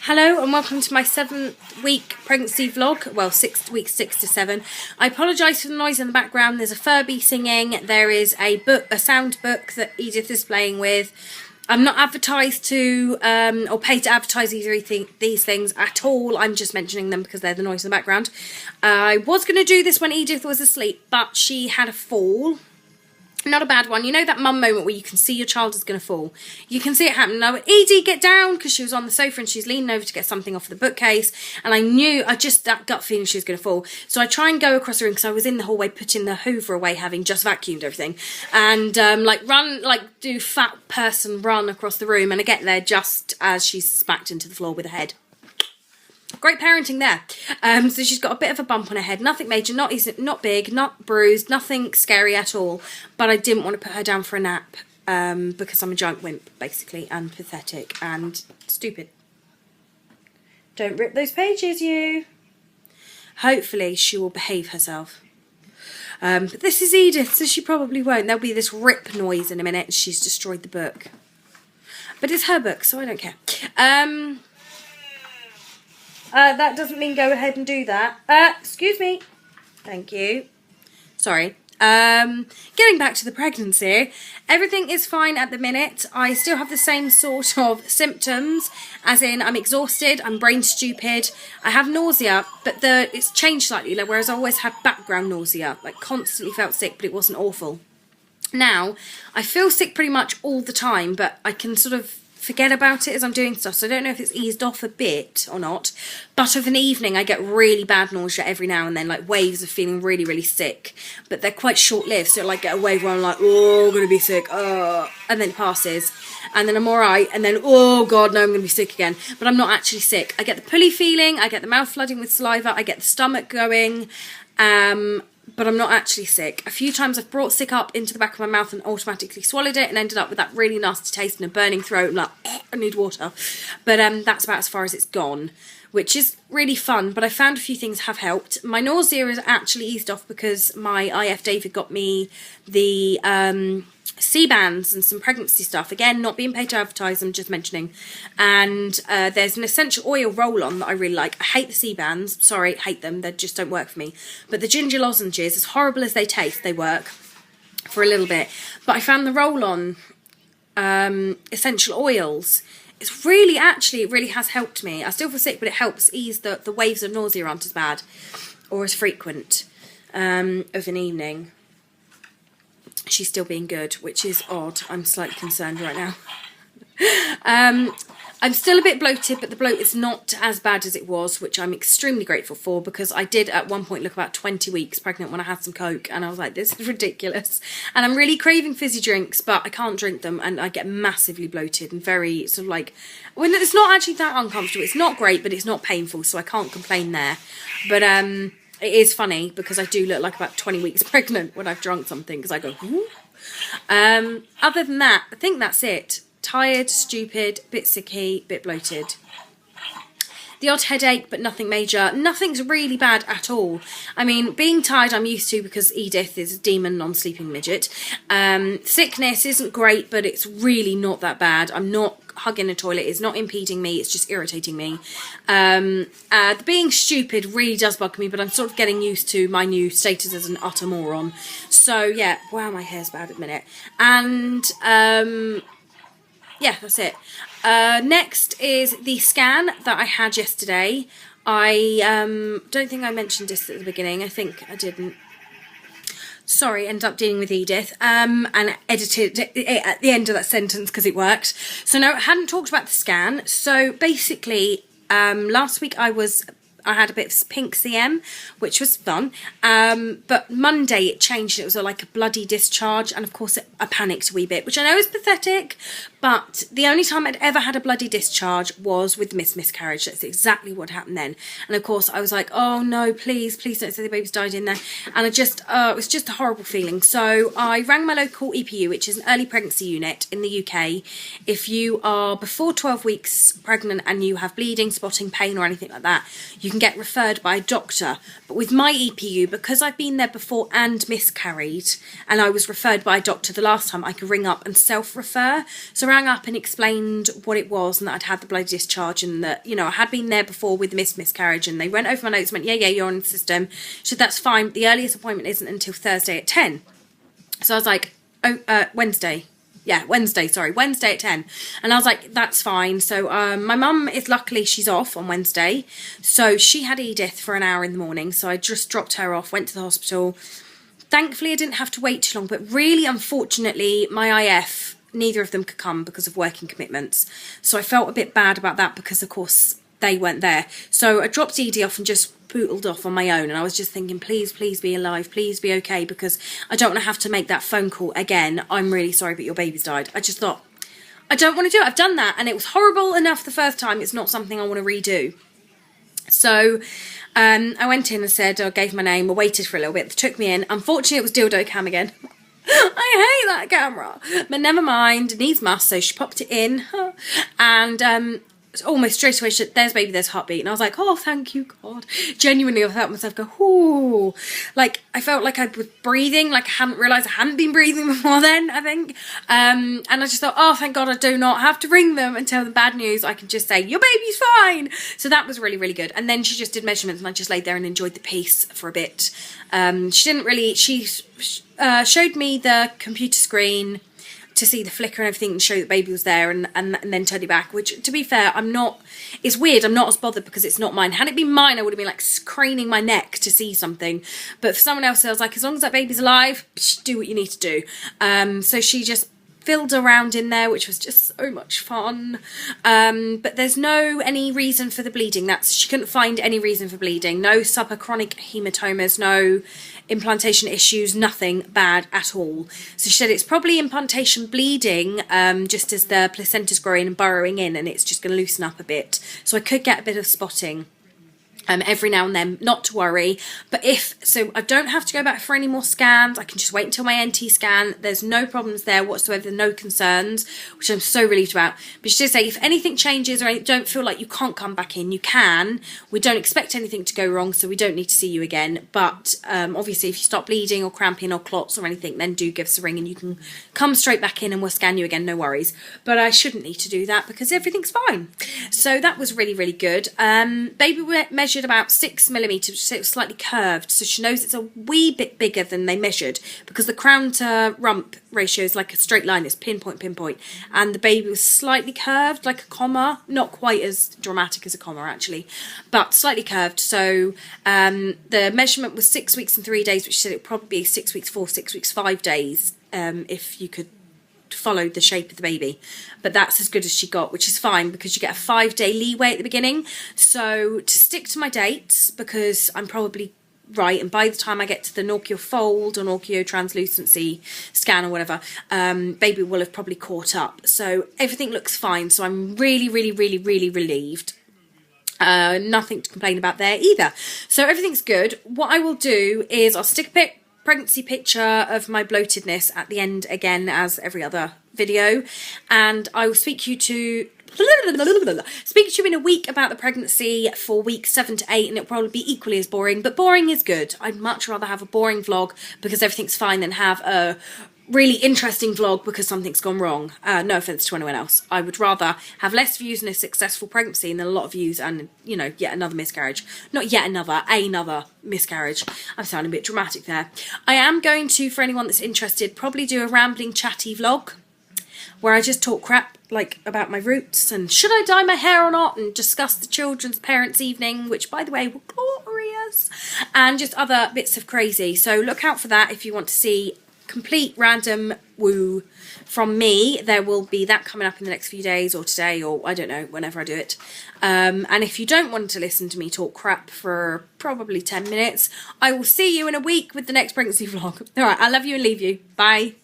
Hello and welcome to my 7-week pregnancy vlog, well 6 weeks 6 to 7. I apologise for the noise in the background. There's a Furby singing, there is a sound book that Edith is playing with. I'm not advertised to or paid to advertise these things at all. I'm just mentioning them because they're the noise in the background. I was going to do this when Edith was asleep, but she had a fall. Not a bad one. You know that mum moment where you can see your child is going to fall? You can see it happen. Now, Edie, get down, because she was on the sofa and she's leaning over to get something off the bookcase. And that gut feeling she was going to fall. So I try and go across the room because I was in the hallway putting the Hoover away, having just vacuumed everything. And do fat person run across the room. And I get there just as she's smacked into the floor with her head. Great parenting there. So she's got a bit of a bump on her head. Nothing major, not big, not bruised, nothing scary at all. But I didn't want to put her down for a nap because I'm a giant wimp, basically, and pathetic and stupid. Don't rip those pages, you. Hopefully she will behave herself. But this is Edith, so she probably won't. There'll be this rip noise in a minute and she's destroyed the book. But it's her book, so I don't care. That doesn't mean go ahead and do that. Excuse me. Thank you. Sorry. Getting back to the pregnancy, everything is fine at the minute. I still have the same sort of symptoms, as in I'm exhausted, I'm brain stupid, I have nausea, but it's changed slightly, whereas I always had background nausea, like constantly felt sick, but it wasn't awful. Now, I feel sick pretty much all the time, but I can sort of forget about it as I'm doing stuff, so I don't know if it's eased off a bit or not, but of an evening I get really bad nausea every now and then, like waves of feeling really, really sick, but they're quite short-lived, so I get a wave where I'm like, oh, I'm going to be sick, and then it passes, and then I'm alright, and then, oh god, no, I'm going to be sick again, but I'm not actually sick. I get the pully feeling, I get the mouth flooding with saliva, I get the stomach going, but I'm not actually sick. A few times I've brought sick up into the back of my mouth and automatically swallowed it and ended up with that really nasty taste and a burning throat and like, I need water. But that's about as far as it's gone, which is really fun. But I found a few things have helped. My nausea is actually eased off because my IF David got me the C-bands and some pregnancy stuff. Again, not being paid to advertise, I'm just mentioning. And there's an essential oil roll-on that I really like. I hate the C-bands. Sorry, hate them. They just don't work for me. But the ginger lozenges, as horrible as they taste, they work for a little bit. But I found the roll-on essential oils. It's really, actually, it really has helped me. I still feel sick, but it helps ease the waves of nausea aren't as bad or as frequent of an evening. She's still being good, which is odd. I'm slightly concerned right now. I'm still a bit bloated, but the bloat is not as bad as it was, which I'm extremely grateful for, because I did at one point look about 20 weeks pregnant when I had some Coke, and I was like, this is ridiculous. And I'm really craving fizzy drinks, but I can't drink them, and I get massively bloated and very sort of like, when it's not actually that uncomfortable. It's not great, but it's not painful, so I can't complain there. But it is funny because I do look like about 20 weeks pregnant when I've drunk something, because I go, ooh. Other than that, I think that's it. Tired, stupid, bit sicky, bit bloated. The odd headache, but nothing major. Nothing's really bad at all. I mean, being tired I'm used to because Edith is a demon non-sleeping midget. Sickness isn't great, but it's really not that bad. I'm not hugging a toilet. It's not impeding me. It's just irritating me. The being stupid really does bug me, but I'm sort of getting used to my new status as an utter moron. So, yeah. Wow, my hair's bad at the minute. And, yeah, that's it. Next is the scan that I had yesterday. I don't think I mentioned this at the beginning. I think I didn't. Sorry, ended up dealing with Edith and edited it at the end of that sentence because it worked. So no, I hadn't talked about the scan. So basically, last week I had a bit of pink CM, which was fun. But Monday it changed. It was like a bloody discharge. And of course I panicked a wee bit, which I know is pathetic. But the only time I'd ever had a bloody discharge was with miscarriage. That's exactly what happened then. And of course I was like, oh no, please don't say the baby's died in there. And it was just a horrible feeling. So I rang my local EPU, which is an early pregnancy unit in the UK. If you are before 12 weeks pregnant and you have bleeding, spotting, pain or anything like that, you can get referred by a doctor. But with my EPU, because I've been there before and miscarried, and I was referred by a doctor the last time, I could ring up and self-refer. So I rang up and explained what it was and that I'd had the bloody discharge and that, you know, I had been there before with miscarriage, and they went over my notes and went, yeah, you're on the system. She said, that's fine. The earliest appointment isn't until Thursday at 10. So I was like, Wednesday at 10. And I was like, that's fine. So my mum is, luckily she's off on Wednesday, so she had Edith for an hour in the morning, so I just dropped her off, went to the hospital. Thankfully I didn't have to wait too long, but really unfortunately my IF, neither of them could come because of working commitments, so I felt a bit bad about that because of course they weren't there. So I dropped Edie off and just bootled off on my own, and I was just thinking, please be alive, please be okay, because I don't want to have to make that phone call again. I'm really sorry, but your baby's died. I just thought, I don't want to do it. I've done that and it was horrible enough the first time. It's not something I want to redo. So I went in and said, I gave my name, I waited for a little bit, they took me in. Unfortunately it was dildo cam again. I hate that camera, but never mind, it needs must. So she popped it in and almost straight away, there's baby, there's heartbeat. And I was like, oh, thank you, God. Genuinely, I felt myself go, ooh. Like, I felt like I was breathing, like I hadn't realised I hadn't been breathing before then, I think. And I just thought, oh, thank God I do not have to ring them and tell them bad news. I can just say, your baby's fine. So that was really, really good. And then she just did measurements and I just laid there and enjoyed the peace for a bit. She didn't really, she showed me the computer screen to see the flicker and everything and show that baby was there, and then turn it back, which, to be fair, it's weird, I'm not as bothered because it's not mine. Had it been mine, I would have been like craning my neck to see something, but for someone else I was like, as long as that baby's alive, do what you need to do. So she just filled around in there, which was just so much fun. But there's any reason for the bleeding. She couldn't find any reason for bleeding. No subachronic hematomas, no implantation issues, nothing bad at all. So she said it's probably implantation bleeding, just as the placenta's growing and burrowing in, and it's just going to loosen up a bit. So I could get a bit of spotting every now and then, not to worry. But so I don't have to go back for any more scans. I can just wait until my NT scan. There's no problems there whatsoever, no concerns, which I'm so relieved about. But she did say if anything changes or don't feel like you can't come back in, you can. We don't expect anything to go wrong, so we don't need to see you again. But obviously if you stop bleeding or cramping or clots or anything, then do give us a ring and you can come straight back in and we'll scan you again, no worries. But I shouldn't need to do that because everything's fine. So that was really, really good. Baby measured about 6 millimeters, so it was slightly curved, so she knows it's a wee bit bigger than they measured, because the crown to rump ratio is like a straight line, it's pinpoint, and the baby was slightly curved, like a comma, not quite as dramatic as a comma actually, but slightly curved. So the measurement was 6 weeks and 3 days, which said it would probably be 6 weeks 4, 6 weeks 5 days, if you could follow the shape of the baby. But that's as good as she got, which is fine because you get a 5-day leeway at the beginning. So to stick to my dates, because I'm probably right, and by the time I get to the Norchio fold or Norchio translucency scan or whatever, baby will have probably caught up. So everything looks fine, so I'm really, really, really, really relieved. Nothing to complain about there either. So everything's good. What I will do is I'll stick a pregnancy picture of my bloatedness at the end again, as every other video, and I will speak to you in a week about the pregnancy for weeks 7 to 8, and it'll probably be equally as boring, but boring is good. I'd much rather have a boring vlog because everything's fine than have a really interesting vlog because something's gone wrong. No offence to anyone else. I would rather have less views and a successful pregnancy than a lot of views and, you know, yet another miscarriage. Not yet another miscarriage. I'm sounding a bit dramatic there. I am going to, for anyone that's interested, probably do a rambling chatty vlog where I just talk crap, like, about my roots and should I dye my hair or not, and discuss the children's parents' evening, which, by the way, were glorious, and just other bits of crazy. So look out for that if you want to see complete random woo from me. There will be that coming up in the next few days, or today, or I don't know, whenever I do it. And if you don't want to listen to me talk crap for probably 10 minutes, I will see you in a week with the next pregnancy vlog. All right, I love you and leave you. Bye.